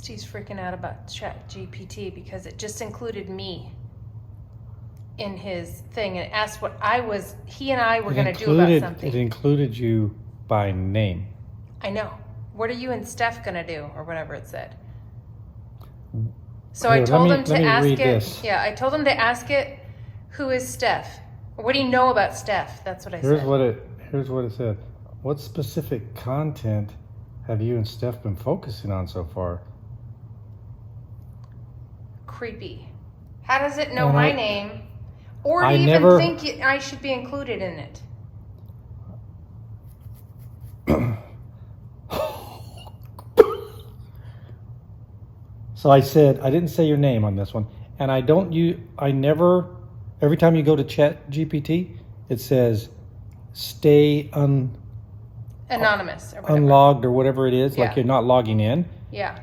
Steve's freaking out about ChatGPT because it just included me in his thing and asked what he and I were going to do about something. It included you by name. I know. What are you and Steph going to do, or whatever it said? So I told him to ask it. Yeah, I told him to ask it, who is Steph? What do you know about Steph? That's what I said. Here's what it said. What specific content have you and Steph been focusing on so far? Creepy. How does it know my name? Or do you even think I should be included in it? So I said, I didn't say your name on this one. And every time you go to ChatGPT, it says stay anonymous or whatever. Unlogged or whatever it is, like you're not logging in. Yeah.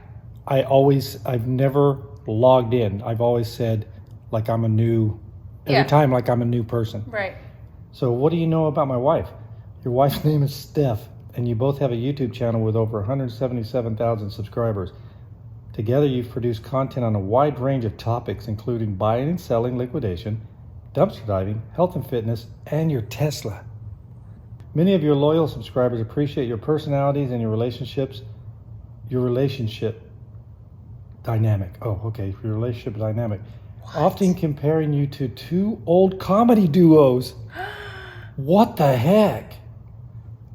I've never logged in. I've always said like I'm a new person. Right. So what do you know about my wife? Your wife's name is Steph, and you both have a YouTube channel with over 177,000 subscribers. Together, you've produced content on a wide range of topics, including buying and selling, liquidation, dumpster diving, health and fitness, and your Tesla. Many of your loyal subscribers appreciate your personalities and your relationship dynamic. Oh, okay, your relationship dynamic. What? Often comparing you to two old comedy duos. What the heck?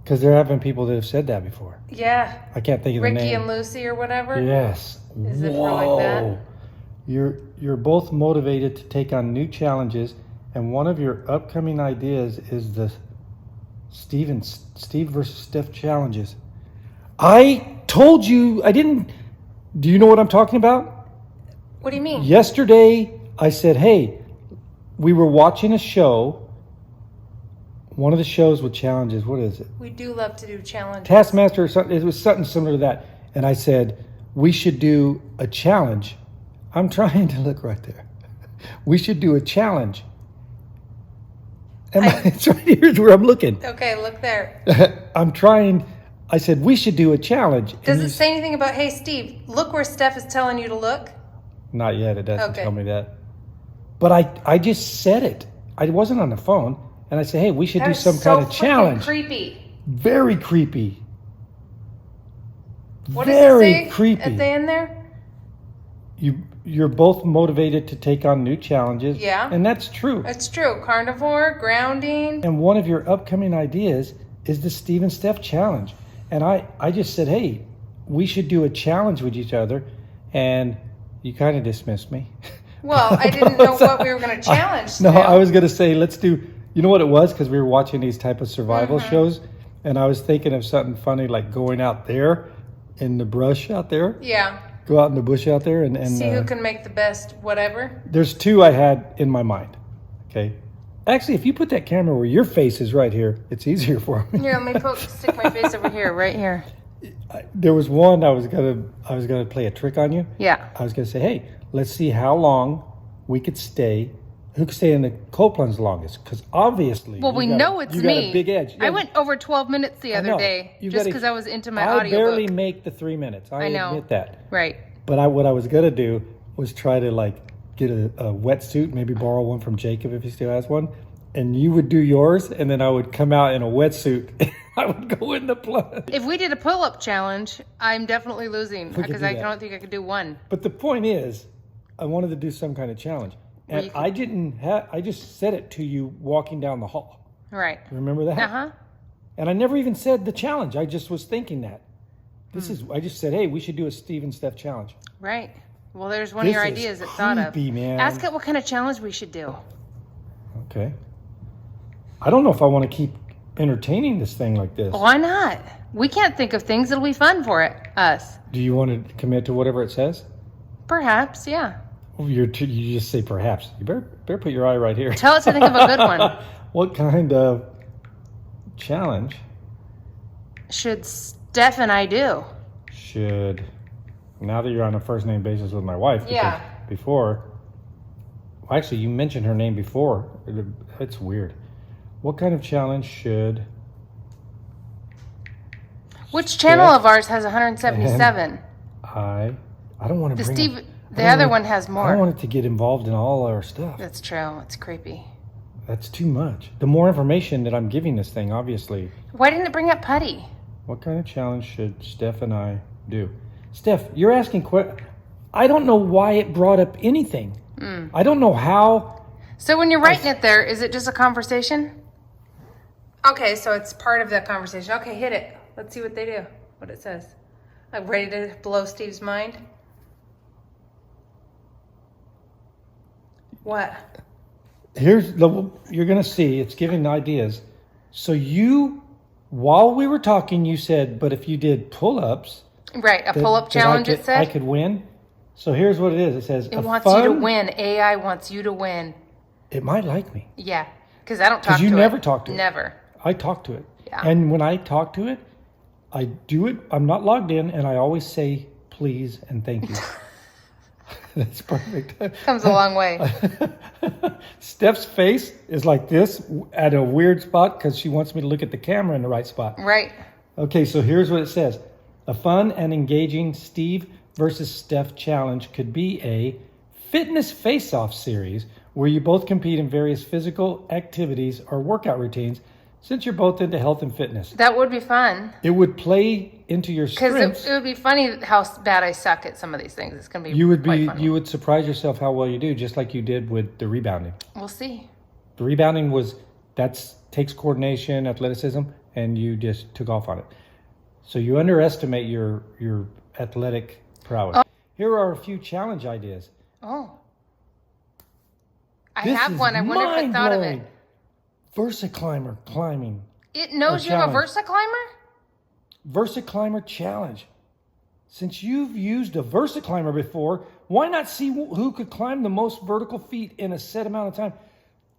Because there have been people that have said that before. Yeah. I can't think of the name. Ricky and Lucy or whatever? Yes. Is it for like that? You're both motivated to take on new challenges, and one of your upcoming ideas is the Steve versus Steph challenges. I told you, do you know what I'm talking about? What do you mean? Yesterday, I said, hey, we were watching a show. One of the shows with challenges. What is it? We do love to do challenges. Taskmaster or something. It was something similar to that. And I said, we should do a challenge. I'm trying to look right there. We should do a challenge. It's right here's where I'm looking. Okay, look there. I said, we should do a challenge. Does it say anything about, hey, Steve, look where Steph is telling you to look? Not yet. It doesn't tell me that. But I just said it. I wasn't on the phone. And I said, hey, we should do some kind of challenge. Creepy. Very creepy. What does it say creepy. at the end there? You're both motivated to take on new challenges. Yeah. And that's true. It's true. Carnivore, grounding. And one of your upcoming ideas is the StevenSteph challenge. And I just said, hey, we should do a challenge with each other. And you kind of dismissed me. Well, I didn't know what we were going to challenge. I was going to say, let's do... You know what it was? Because we were watching these type of survival shows, and I was thinking of something funny, like going out there in the brush out there. Yeah. Go out in the bush out there and see who can make the best whatever. There's two I had in my mind. Okay. Actually, if you put that camera where your face is right here, it's easier for me. Here, let me stick my face over here, right here. There was one I was gonna play a trick on you. Yeah. I was gonna say, hey, let's see how long we could stay. Who could stay in the cold plunge longest? Because obviously... Well, we know it's me. You got a big edge. I went over 12 minutes the other day just because I was into my audiobook. I barely make the 3 minutes. I admit that. Right. But what I was going to do was try to get a wetsuit, maybe borrow one from Jacob if he still has one, and you would do yours, and then I would come out in a wetsuit. I would go in the plunge. If we did a pull-up challenge, I'm definitely losing because I don't think I could do one. But the point is, I wanted to do some kind of challenge. And I just said it to you walking down the hall. Right. Remember that? Uh-huh. And I never even said the challenge. I just was thinking that. I just said, hey, we should do a StevenSteph challenge. Right. Well, there's one of your ideas that thought of. Man. Ask it what kind of challenge we should do. Okay. I don't know if I want to keep entertaining this thing like this. Why not? We can't think of things that'll be fun for us. Do you want to commit to whatever it says? Perhaps, yeah. You just say perhaps. You better put your eye right here. Tell us to think of a good one. What kind of challenge should Steph and I do? Now that you're on a first name basis with my wife. Yeah. Before, well, actually, you mentioned her name before. It's weird. What kind of challenge should... Which channel of ours has 177? I don't want to bring Steve, up, the other one has I more. don't want it to get involved in all our stuff. That's true. It's creepy. That's too much. The more information that I'm giving this thing, obviously. Why didn't it bring up putty? What kind of challenge should Steph and I do? Steph, you're asking I don't know why it brought up anything. I don't know how. So when you're writing it there, is it just a conversation? Okay, so it's part of the conversation. Okay, hit it. Let's see what they do. What it says. Like ready to blow Steve's mind? What? You're going to see, it's giving ideas. So while we were talking, you said, but if you did pull-ups. Right, a pull-up challenge, it said. I could win. So here's what it is. It says, it wants you to win. AI wants you to win. It might like me. Yeah, because I don't talk to it. Because you never talk to it. Never. I talk to it. Yeah. And when I talk to it, I do it. I'm not logged in, and I always say please and thank you. That's perfect. Comes a long way. Steph's face is like this at a weird spot because she wants me to look at the camera in the right spot. Right. Okay, so here's what it says. A fun and engaging Steve versus Steph challenge could be a fitness face-off series where you both compete in various physical activities or workout routines since you're both into health and fitness. That would be fun. It would play into your strengths. Because it would be funny how bad I suck at some of these things. It's going to be quite funny. You would surprise yourself how well you do, just like you did with the rebounding. We'll see. The rebounding takes coordination, athleticism, and you just took off on it. So you underestimate your athletic prowess. Oh. Here are a few challenge ideas. Oh. I have one. I wonder if it thought of it. VersaClimber climbing. It knows you have a VersaClimber? VersaClimber challenge. Since you've used a VersaClimber before, why not see who could climb the most vertical feet in a set amount of time?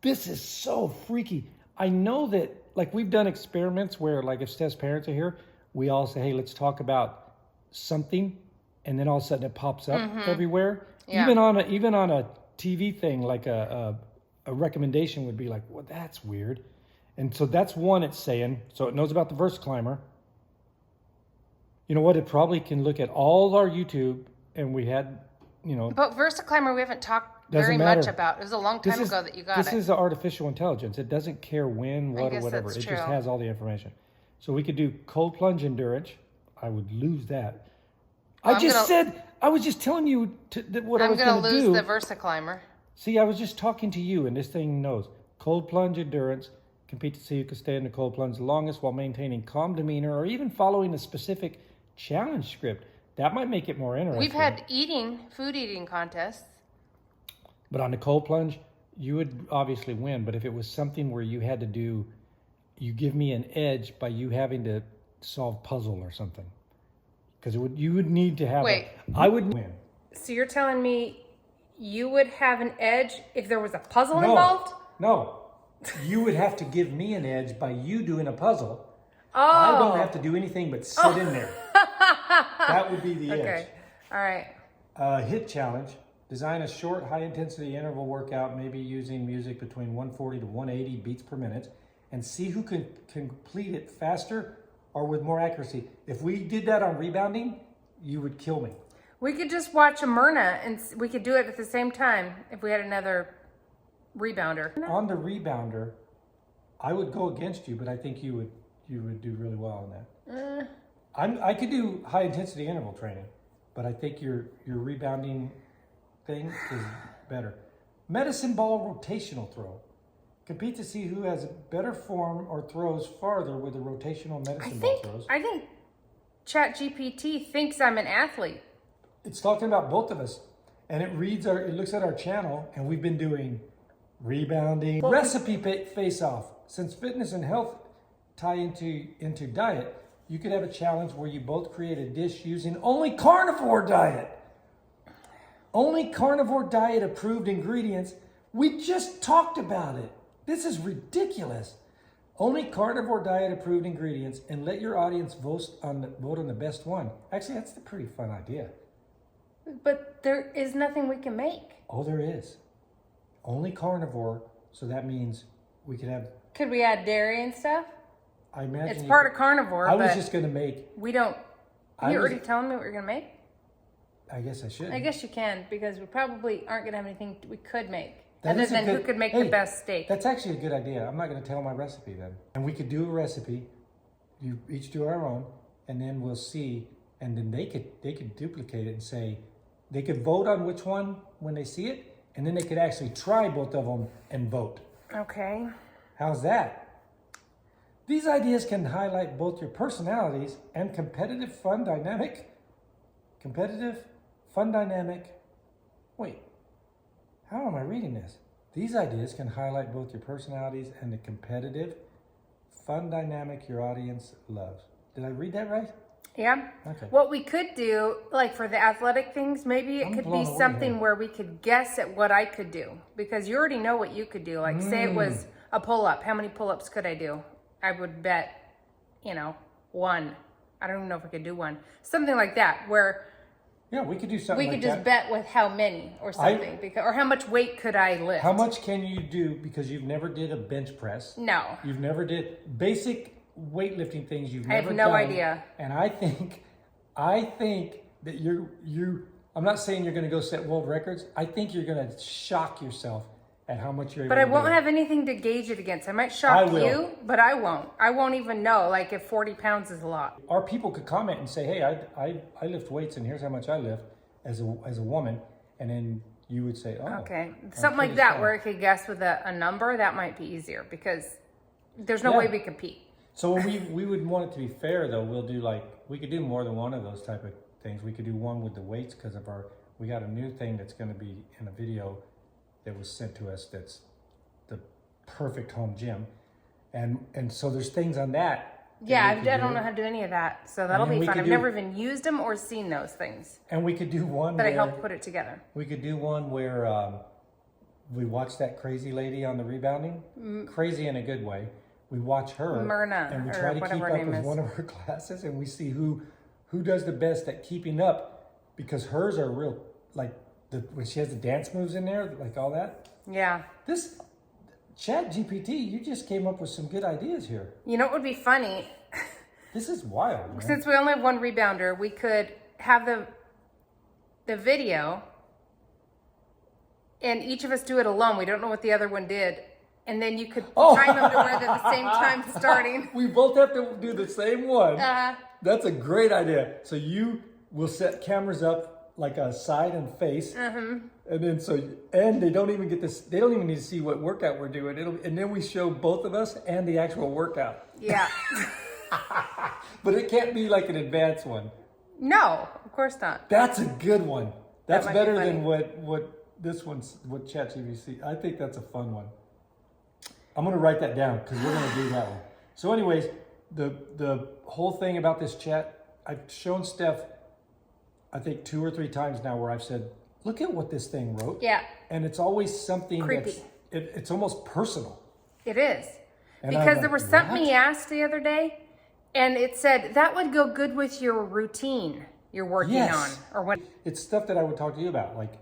This is so freaky. I know that, like, we've done experiments where, like, if Steph's parents are here, we all say, hey, let's talk about something, and then all of a sudden it pops up everywhere. Yeah. Even on a TV thing, like a recommendation would be like, well, that's weird. And so that's one it's saying. So it knows about the VersaClimber. You know what? It probably can look at all our YouTube, and we had, But VersaClimber we haven't talked very much about. It was a long time ago that you got it. This is artificial intelligence. It doesn't care when, what, or whatever. It true. Just has all the information. So we could do cold plunge endurance. I would lose that. I was just telling you what I was going to do. I'm going to lose the VersaClimber. See, I was just talking to you, and this thing knows. Cold plunge endurance. Compete to see who can stay in the cold plunge the longest while maintaining calm demeanor or even following a specific challenge script. That might make it more interesting. We've had food eating contests. But on the cold plunge, you would obviously win. But if it was something where you had to do, you give me an edge by you having to solve puzzle or something. Because you would need to have I would win. So you're telling me you would have an edge if there was a puzzle involved? No. You would have to give me an edge by you doing a puzzle. Oh. I don't have to do anything but sit in there. That would be the edge. Okay. All right. HIT challenge. Design a short, high-intensity interval workout, maybe using music between 140 to 180 beats per minute, and see who can complete it faster or with more accuracy. If we did that on rebounding, you would kill me. We could just watch a Myrna, and we could do it at the same time if we had another rebounder. On the rebounder, I would go against you, but I think you would do really well on that. I could do high-intensity interval training, but I think your rebounding thing is better. Medicine ball rotational throw. Compete to see who has a better form or throws farther with the rotational medicine ball throws. I think ChatGPT thinks I'm an athlete. It's talking about both of us, and it looks at our channel, and we've been doing rebounding, recipe face-off. Since fitness and health tie into diet, you could have a challenge where you both create a dish using only carnivore diet. Only carnivore diet approved ingredients. We just talked about it. This is ridiculous. Only carnivore diet approved ingredients, and let your audience vote on the best one. Actually, that's a pretty fun idea. But there is nothing we can make. Oh, there is. Only carnivore, so that means we could have... Could we add dairy and stuff? I imagine... It's part of carnivore, I was just going to make... We don't... You're already telling me what you're going to make? I guess I should. I guess you can, because we probably aren't going to have anything we could make. That Other is a than good- who could make hey, the best steak. That's actually a good idea. I'm not going to tell my recipe then. And we could do a recipe. You each do our own, and then we'll see. And then they could duplicate it and say, they could vote on which one when they see it, and then they could actually try both of them and vote. Okay. How's that? These ideas can highlight both your personalities and competitive, fun dynamic. Wait, how am I reading this? These ideas can highlight both your personalities and the competitive, fun dynamic your audience loves. Did I read that right? Yeah. Okay. What we could do, like for the athletic things, maybe it I'm could blown be away something here. where we could guess at what I could do, because you already know what you could do. Like say it was a pull-up. How many pull-ups could I do? I would bet, 1. I don't even know if I could do 1. Something like that, where Yeah, we could do something we like could just bet with how many or something, or how much weight could I lift? How much can you do, because you've never did a bench press? No. You've never did basic weightlifting things. You've I never have no done. idea. And I think that you. I'm not saying you're going to go set world records. I think you're going to shock yourself at how much you're able But I to won't do. have anything to gauge it against. I might I shock will. you, but I won't. I won't even know, like if 40 pounds is a lot. Our people could comment and say, "Hey, I lift weights, and here's how much I lift as a woman," and then you would say, "Oh, Okay, I'm something like pretty that strong." where I could guess with a number. That might be easier, because there's no Yeah. way we compete. So when we would want it to be fair, though, we'll do we could do more than one of those type of things. We could do one with the weights, because we got a new thing that's going to be in a video that was sent to us. That's the perfect home gym, and so there's things on that. Yeah, I we could don't do. know how to do any of that, so that'll then be we fun. could I've do- never even used them or seen those things, And we could do one. but I where, helped put it together. We could do one where we watch that crazy lady on the rebounding, crazy in a good way. We watch her, Myrna, and we or try to keep whatever her up name with is. one of her classes, and we see who does the best at keeping up, because hers are real, like when she has the dance moves in there, like all that. Yeah. This ChatGPT, you just came up with some good ideas here. You know what would be funny? This is wild, man. Since we only have one rebounder, we could have the video, and each of us do it alone. We don't know what the other one did. And then you could time them to where they're the same time starting. We both have to do the same one. Uh-huh. That's a great idea. So you will set cameras up like a side and face, and then they don't even get this. They don't even need to see what workout we're doing. And then we show both of us and the actual workout. Yeah. But it can't be like an advanced one. No, of course not. That's a good one. That's might be better funny. than what this one's, what ChatGPT. I think that's a fun one. I'm gonna write that down, because we're gonna do that one. So anyways, the whole thing about this chat, I've shown Steph, I think 2 or 3 times now, where I've said, look at what this thing wrote. Yeah. And it's always something Creepy. it's almost personal. It is. And I'm Because like, there was something what? he asked the other day, and it said, that would go good with your routine you're working Yes. on. Or what? It's stuff that I would talk to you about. Like,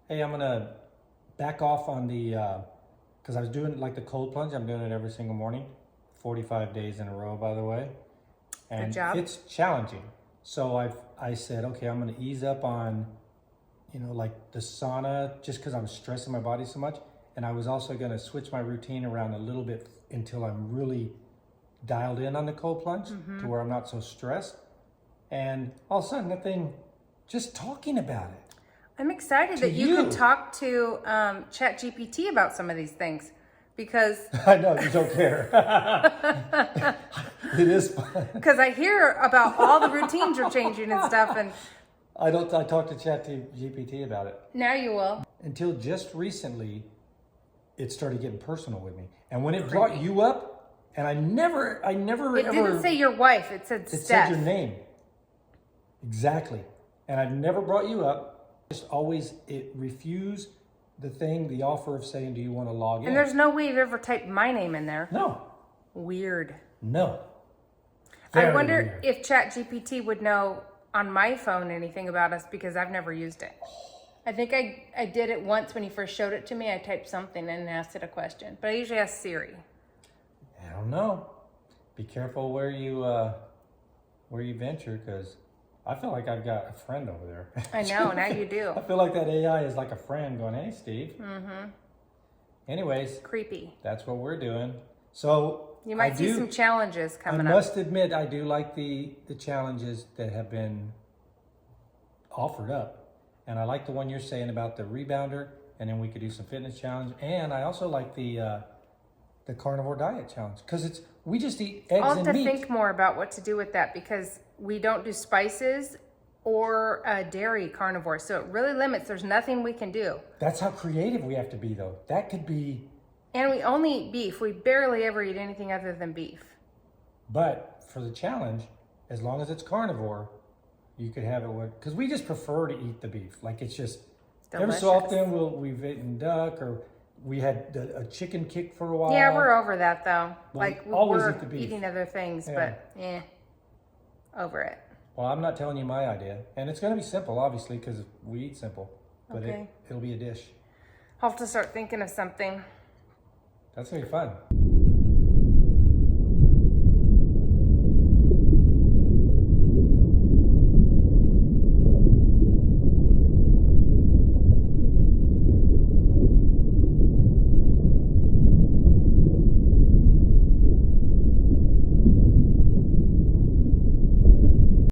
hey, I'm gonna back off on the, because I was doing like the cold plunge. I'm doing it every single morning, 45 days in a row, by the way. And Good job. it's challenging. So I said, okay, I'm gonna ease up on, like the sauna, just because I'm stressing my body so much. And I was also gonna switch my routine around a little bit until I'm really dialed in on the cold plunge, to where I'm not so stressed. And all of a sudden, that thing, just talking about it. I'm excited that you could talk to ChatGPT about some of these things, because I know you don't care. It is fun. because I hear about all the routines you're changing and stuff, and I talked to ChatGPT about it. now you will. Until just recently, it started getting personal with me. And when it brought you up, and I never It ever, didn't say your wife. It said it Steph. said your name. Exactly. And I've never brought you up. Just always, it refused the offer of saying, do you want to log in? And there's no way you've ever typed my name in there. No. Weird. No. I Very wonder weird. if ChatGPT would know on my phone anything about us, because I've never used it. I think I did it once when he first showed it to me. I typed something in and asked it a question, but I usually ask Siri. I don't know. Be careful where you venture, because I feel like I've got a friend over there. I know, now you do. I feel like that AI is like a friend going, hey, Steve. Mm-hmm. Anyways. Creepy. That's what we're doing. So you might see some challenges coming up. I must admit, I do like the challenges that have been offered up. And I like the one you're saying about the rebounder, and then we could do some fitness challenge. And I also like the carnivore diet challenge, because we just eat eggs and meat. I'll have to think more about what to do with that, because we don't do spices or dairy carnivore, so it really limits. There's nothing we can do. That's how creative we have to be, though. That could be. And we only eat beef. We barely ever eat anything other than beef. But for the challenge, as long as it's carnivore, you could have it with, because we just prefer to eat the beef. Like, it's just, every so often we've eaten duck, or we had a chicken kick for a while. Yeah, we're over that, though. Well, like, we're eat the beef. Eating other things, but over it. Well, I'm not telling you my idea. And it's going to be simple, obviously, because we eat simple. But it'll be a dish. I'll have to start thinking of something. That's going to be fun.